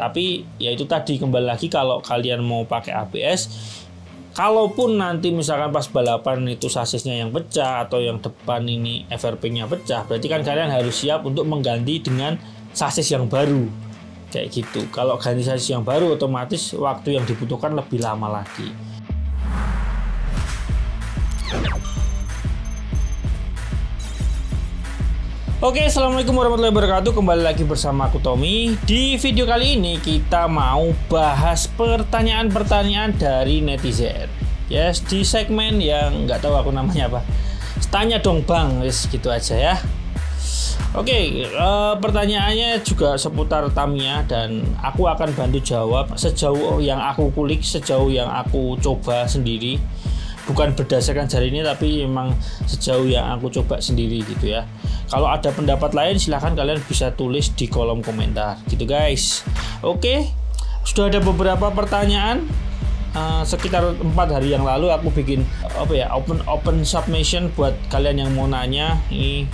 Tapi ya itu tadi, kembali lagi kalau kalian mau pakai ABS, kalaupun nanti misalkan pas balapan itu sasisnya yang pecah atau yang depan ini FRP-nya pecah, berarti kan kalian harus siap untuk mengganti dengan sasis yang baru. Kayak gitu. Kalau ganti sasis yang baru, otomatis waktu yang dibutuhkan lebih lama lagi. Oke, assalamualaikum warahmatullahi wabarakatuh. Kembali lagi bersama aku Tommy. Di video kali ini kita mau bahas pertanyaan-pertanyaan dari netizen. Yes, di segmen yang nggak tahu aku namanya apa. Tanya dong bang, yes, gitu aja ya. Oke, pertanyaannya juga seputar Tamiya dan aku akan bantu jawab sejauh yang aku kulik, sejauh yang aku coba sendiri. Bukan berdasarkan jari ini, tapi memang sejauh yang aku coba sendiri gitu ya. Kalau ada pendapat lain silahkan kalian bisa tulis di kolom komentar gitu guys. Oke, sudah ada beberapa pertanyaan. Sekitar 4 hari yang lalu aku bikin open submission buat kalian yang mau nanya. Ini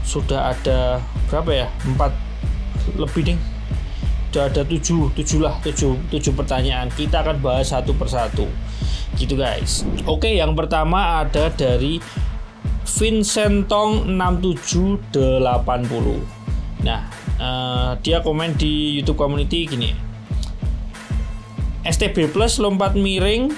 sudah ada berapa ya, 4 lebih deh, sudah ada 7 pertanyaan. Kita akan bahas satu persatu gitu guys. Oke, yang pertama ada dari Vincentong 6780. Nah, dia komen di YouTube community gini, STB Plus lompat miring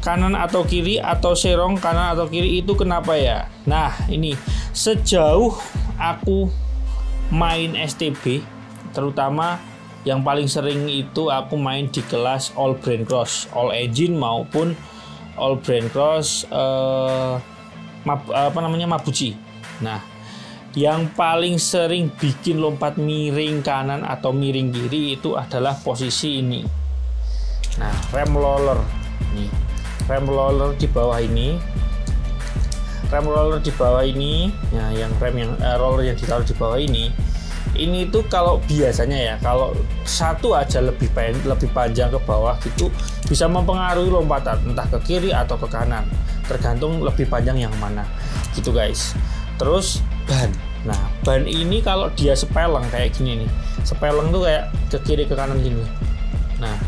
kanan atau kiri atau serong kanan atau kiri itu kenapa ya? Nah, ini sejauh aku main STB, terutama yang paling sering itu aku main di kelas all brand cross, all engine maupun all brand cross Mabuchi. Nah, yang paling sering bikin lompat miring kanan atau miring kiri itu adalah posisi ini. Nah, rem roller nih, rem roller di bawah ini, rem roller di bawah ini. Nah, yang rem yang roller yang ditaruh di bawah ini tuh kalau biasanya ya, kalau satu aja lebih panjang ke bawah gitu bisa mempengaruhi lompatan entah ke kiri atau ke kanan, tergantung lebih panjang yang mana gitu guys. Terus ban, nah ban ini kalau dia sepeleng kayak gini nih, sepeleng tuh kayak ke kiri ke kanan gini, nah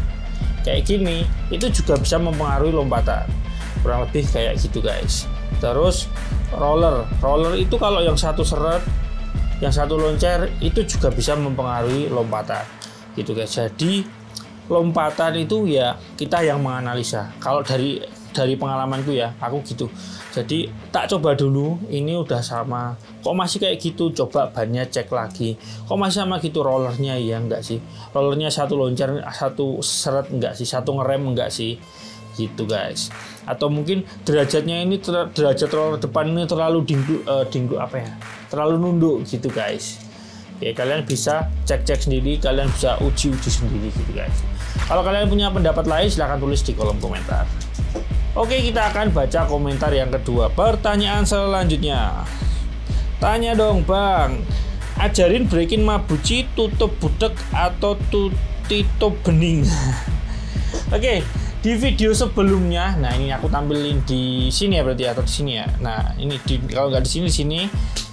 kayak gini itu juga bisa mempengaruhi lompatan, kurang lebih kayak gitu guys. Terus roller itu kalau yang satu seret, yang satu loncer, itu juga bisa mempengaruhi lompatan gitu guys. Jadi lompatan itu ya kita yang menganalisa. Kalau dari pengalamanku ya, aku gitu. Jadi tak coba dulu, ini udah sama, kok masih kayak gitu, coba bannya cek lagi, kok masih sama gitu, rollernya ya enggak sih, rollernya satu loncer, satu seret enggak sih, satu ngerem enggak sih, gitu guys. Atau mungkin derajatnya ini, derajat roller depan ini terlalu terlalu nunduk gitu guys. Ya kalian bisa cek sendiri, kalian bisa uji sendiri gitu guys. Kalau kalian punya pendapat lain silahkan tulis di kolom komentar. Oke, kita akan baca komentar yang kedua. Pertanyaan selanjutnya, tanya dong bang, ajarin breaking Mabuchi tutup budek atau tutup bening. Oke, di video sebelumnya, nah ini aku tampilin di sini ya berarti, atau di sini ya. Nah ini kalau nggak di sini,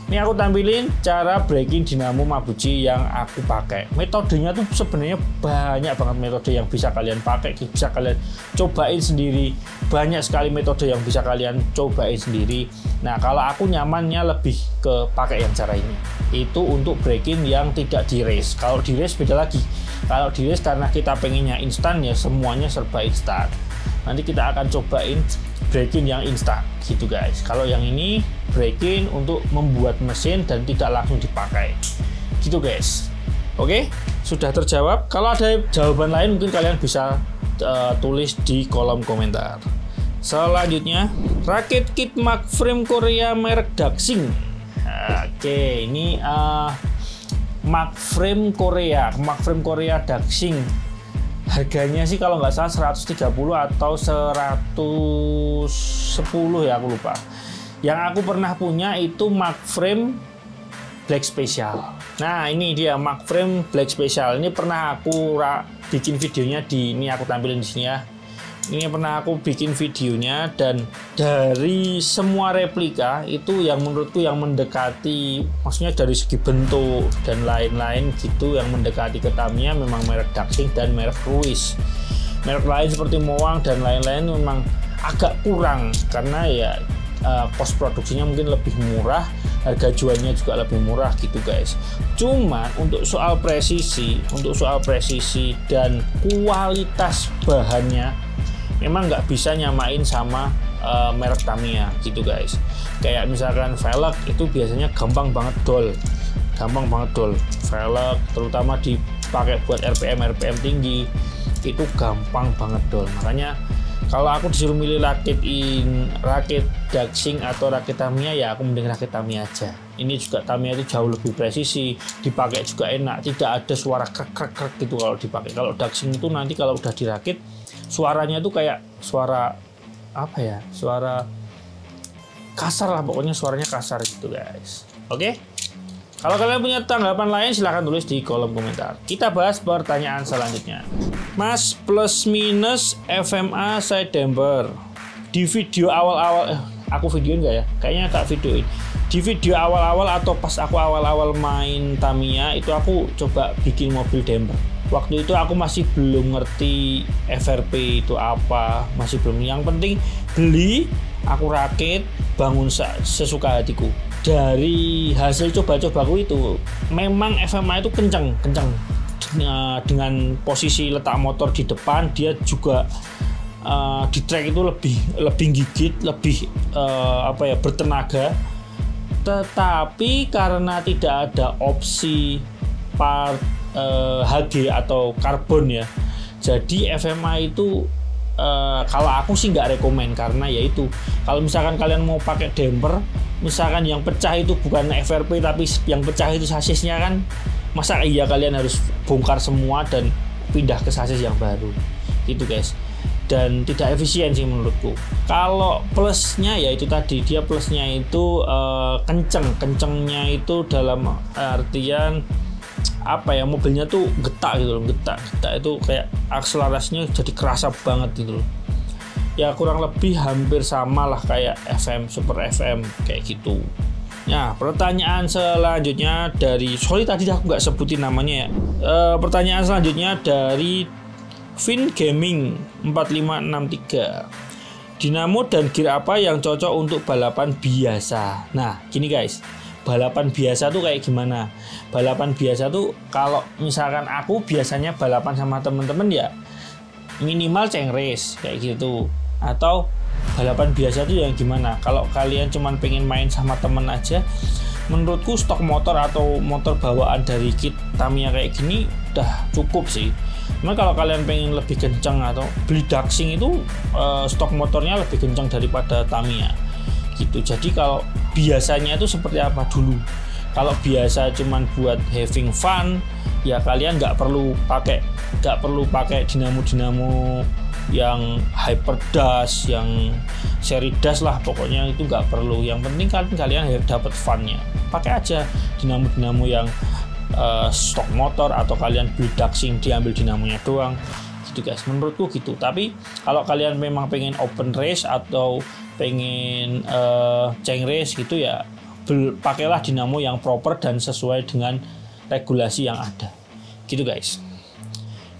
ini aku tampilin cara breaking dinamo Mabuchi yang aku pakai. Metodenya tuh sebenarnya banyak banget metode yang bisa kalian pakai, bisa kalian cobain sendiri. Banyak sekali metode yang bisa kalian cobain sendiri. Nah kalau aku nyamannya lebih ke pakai yang cara ini. Itu untuk breaking yang tidak di race. Kalau di race beda lagi. Kalau di race karena kita pengennya instan ya, semuanya serba instan. Nanti kita akan cobain breaking yang instan gitu guys. Kalau yang ini breaking untuk membuat mesin dan tidak langsung dipakai gitu guys. Oke, sudah terjawab. Kalau ada jawaban lain mungkin kalian bisa tulis di kolom komentar. Selanjutnya, rakit kit Magframe Korea merek Daxing. Oke, ini Magframe Korea Daxing. Harganya sih kalau nggak salah 130 atau 110 ya, aku lupa. Yang aku pernah punya itu Magframe Black Special. Nah ini dia Magframe Black Special. Ini pernah aku bikin videonya, ini aku tampilin di sini ya. Ini pernah aku bikin videonya, dan dari semua replika itu yang menurutku yang mendekati, maksudnya dari segi bentuk dan lain-lain gitu, yang mendekati ke Tamiya memang merek Daxing dan merek Cruise. Merek lain seperti Moang dan lain-lain memang agak kurang karena ya cost produksinya mungkin lebih murah, harga jualnya juga lebih murah gitu guys. Cuman untuk soal presisi dan kualitas bahannya memang nggak bisa nyamain sama merek Tamiya gitu guys. Kayak misalkan velg itu biasanya gampang banget dol velg, terutama dipakai buat RPM tinggi itu gampang banget dol. Makanya kalau aku disuruh milih rakit Daxing atau rakit Tamiya, ya aku mending rakit Tamiya aja. Ini juga Tamiya itu jauh lebih presisi, dipakai juga enak, tidak ada suara krek gitu kalau dipakai. Kalau Daxing itu nanti kalau udah dirakit suaranya tuh kayak suara apa ya, suara kasar lah, pokoknya suaranya kasar gitu guys. Oke, kalau kalian punya tanggapan lain silahkan tulis di kolom komentar. Kita bahas pertanyaan selanjutnya. Mas, plus minus FMA side damper di video awal-awal, aku videoin nggak ya? Kayaknya tak videoin. Di video awal-awal atau pas aku awal-awal main Tamiya itu aku coba bikin mobil damper. Waktu itu aku masih belum ngerti FRP itu apa, masih belum. Yang penting beli, aku rakit, bangun sesuka hatiku. Dari hasil coba-cobaku itu, memang FMA itu kenceng. Dengan posisi letak motor di depan, dia juga di track itu lebih gigit, lebih bertenaga. Tetapi karena tidak ada opsi part HG atau karbon ya, jadi FMA itu kalau aku sih nggak rekomen, karena yaitu kalau misalkan kalian mau pakai damper, misalkan yang pecah itu bukan FRP tapi yang pecah itu sasisnya, kan masa iya kalian harus bongkar semua dan pindah ke sasis yang baru gitu guys, dan tidak efisien sih menurutku. Kalau plusnya ya itu tadi, dia plusnya itu kencengnya itu dalam artian apa ya, mobilnya tuh getak gitu loh, getak itu kayak akselerasinya jadi kerasa banget gitu loh. Ya kurang lebih hampir sama lah kayak FM, Super FM kayak gitu. Nah, pertanyaan selanjutnya dari, sorry tadi aku nggak sebutin namanya ya. Pertanyaan selanjutnya dari Fin Gaming 4563. Dinamo dan gear apa yang cocok untuk balapan biasa? Nah, gini guys. Balapan biasa tuh kayak gimana? Balapan biasa tuh kalau misalkan aku biasanya balapan sama temen-temen ya minimal ceng race kayak gitu. Atau balapan biasa tuh yang gimana? Kalau kalian cuman pengen main sama temen aja, menurutku stok motor atau motor bawaan dari kit Tamiya kayak gini udah cukup sih. Cuma kalau kalian pengen lebih kencang atau beli Daxing itu stok motornya lebih kencang daripada Tamiya gitu. Jadi kalau biasanya itu seperti apa dulu? Kalau biasa cuman buat having fun, ya kalian nggak perlu pakai dinamo yang hyper dash, yang seri dash lah, pokoknya itu nggak perlu. Yang penting kalian dapat funnya. Pakai aja dinamo yang stok motor, atau kalian beli Daxing diambil dinamonya doang gitu guys, menurutku gitu. Tapi kalau kalian memang pengen open race atau pengen ceng race gitu ya, pakailah dinamo yang proper dan sesuai dengan regulasi yang ada gitu guys.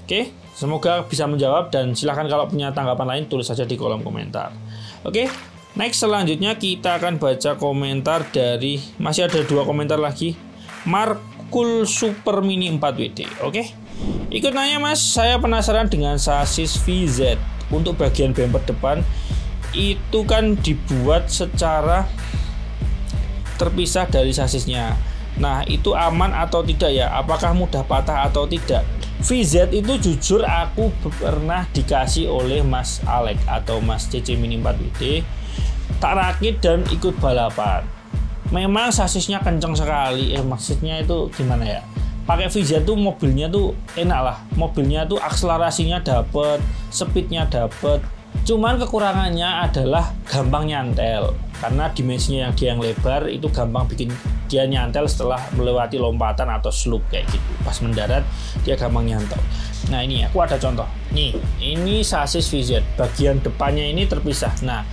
Oke, semoga bisa menjawab, dan silahkan kalau punya tanggapan lain tulis saja di kolom komentar. Oke, next selanjutnya kita akan baca komentar dari, masih ada 2 komentar lagi. Markul Super Mini 4WD. Oke, ikut nanya mas, saya penasaran dengan sasis VZ. Untuk bagian bumper depan itu kan dibuat secara terpisah dari sasisnya. Nah, itu aman atau tidak ya? Apakah mudah patah atau tidak? VZ itu jujur aku pernah dikasih oleh Mas Alek atau Mas CC Mini 4WD, tak rakit dan ikut balapan. Memang sasisnya kenceng sekali, maksudnya itu gimana ya? Pakai VZ tuh mobilnya tuh enak lah, mobilnya tuh akselerasinya dapet, speednya dapet. Cuman kekurangannya adalah gampang nyantel, karena dimensinya yang lebar itu gampang bikin dia nyantel setelah melewati lompatan atau slope kayak gitu. Pas mendarat dia gampang nyantel. Nah ini aku ada contoh. Nih, ini sasis VZ. Bagian depannya ini terpisah. Nah,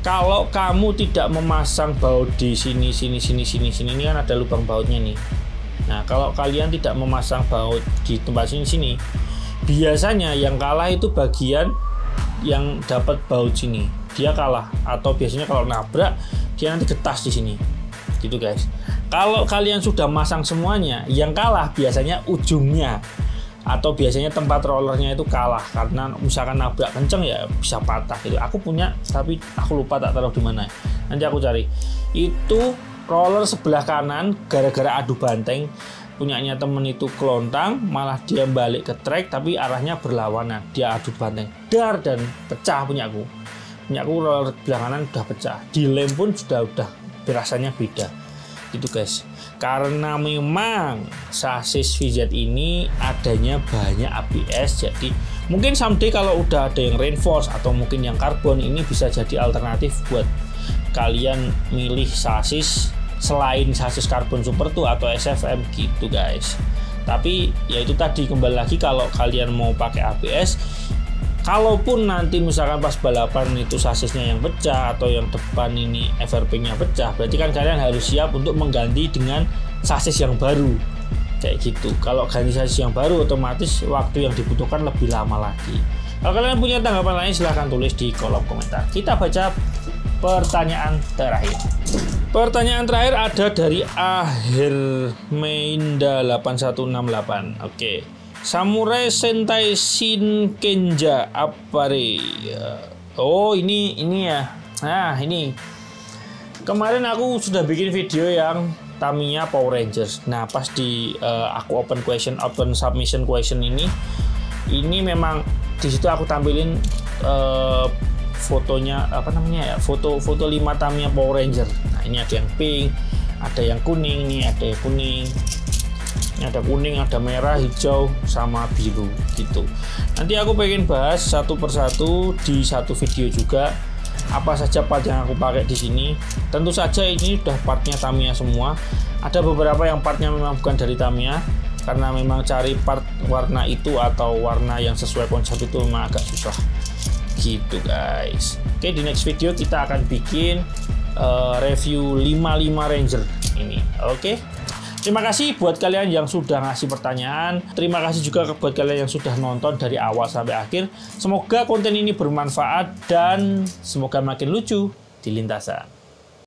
kalau kamu tidak memasang baut di sini, ini kan ada lubang bautnya nih. Nah, kalau kalian tidak memasang baut di tempat sini, biasanya yang kalah itu bagian yang dapat baut sini. Dia kalah. Atau biasanya kalau nabrak, dia nanti getas di sini. Gitu guys. Kalau kalian sudah masang semuanya, yang kalah biasanya ujungnya. Atau biasanya tempat rollernya itu kalah karena misalkan nabrak kenceng ya bisa patah gitu. Aku punya tapi aku lupa tak taruh di mana. Nanti aku cari. Itu roller sebelah kanan gara-gara adu banteng punyanya temen itu kelontang, malah dia balik ke track tapi arahnya berlawanan. Dia adu banteng dar dan pecah punyaku. Punyaku roller sebelah kanan udah pecah. Di lem pun sudah rasanya beda. Gitu guys. Karena memang sasis VZ ini adanya banyak ABS, jadi mungkin someday kalau udah ada yang reinforce atau mungkin yang karbon, ini bisa jadi alternatif buat kalian milih sasis selain sasis karbon Super 2 atau SFM gitu guys. Tapi ya itu tadi, kembali lagi kalau kalian mau pakai ABS, kalaupun nanti misalkan pas balapan itu sasisnya yang pecah atau yang depan ini FRP-nya pecah, berarti kan kalian harus siap untuk mengganti dengan sasis yang baru kayak gitu. Kalau ganti sasis yang baru, otomatis waktu yang dibutuhkan lebih lama lagi. Kalau kalian punya tanggapan lain, silahkan tulis di kolom komentar. Kita baca pertanyaan terakhir. Pertanyaan terakhir ada dari Ahirmeinda 8168. Oke. Samurai Sentai Shinkenja Appare. Oh ini ya. Nah ini kemarin aku sudah bikin video yang Tamiya Power Rangers. Nah pas di aku open submission question ini memang di situ aku tampilin fotonya apa namanya ya, foto 5 Tamiya Power Ranger. Nah ini ada yang pink, ada yang kuning, nih ada yang kuning. Ada kuning, ada merah, hijau, sama biru gitu. Nanti aku pengen bahas satu persatu di satu video juga. Apa saja part yang aku pakai di sini. Tentu saja ini udah partnya Tamiya semua. Ada beberapa yang partnya memang bukan dari Tamiya, karena memang cari part warna itu atau warna yang sesuai konsep itu memang agak susah. Gitu guys. Oke, di next video kita akan bikin review 55 Ranger ini. Oke. Terima kasih buat kalian yang sudah ngasih pertanyaan. Terima kasih juga buat kalian yang sudah nonton dari awal sampai akhir. Semoga konten ini bermanfaat dan semoga makin lucu di lintasan.